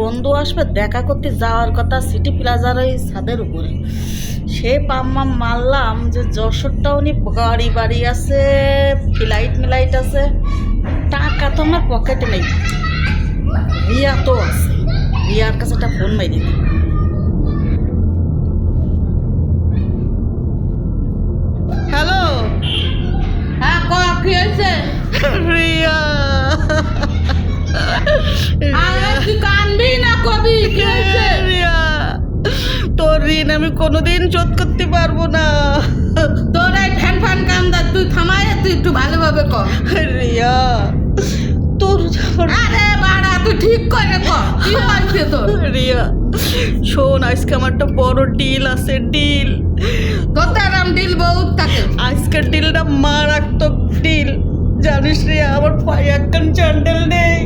বন্ধু আসবে দেখা করতে যাওয়ার কথা সিটি প্লাজার ওই ছাদের উপরে। সে পাম্মাম মারলাম যে যশোরটাও নি গাড়ি বাড়ি আছে, ফ্লাইট মিলাইট আছে, টাকা তো আমার পকেটে নেই। রিয়া তো আছে, রিয়ার কাছে একটা ফোন মারি দিই। হ্যালো, হ্যাঁ ক কি হয়েছে? রিয়া আরে তুই কানবি না কবি? কি হয়েছে? রিয়া, তোর ঋণ আমি কোনোদিন শোধ করতে পারবো না। তোর এই ফ্যান ফ্যান কান্দা তুই থামায়, তুই একটু ভালোভাবে ক। রিয়া, তোর আরে বাড়া তুই ঠিক করে ক, কি হয়েছে তোর? রিয়া শোন, আজকে আমার একটা বড় ডিল আছে। ডিল তোর তো আরাম ডিল বহুত থাকে। আজকের ডিলটা মারাত্মক ডিল। জানিস রিয়া, আমার পায়ে একখান চ্যান্ডেল নেই।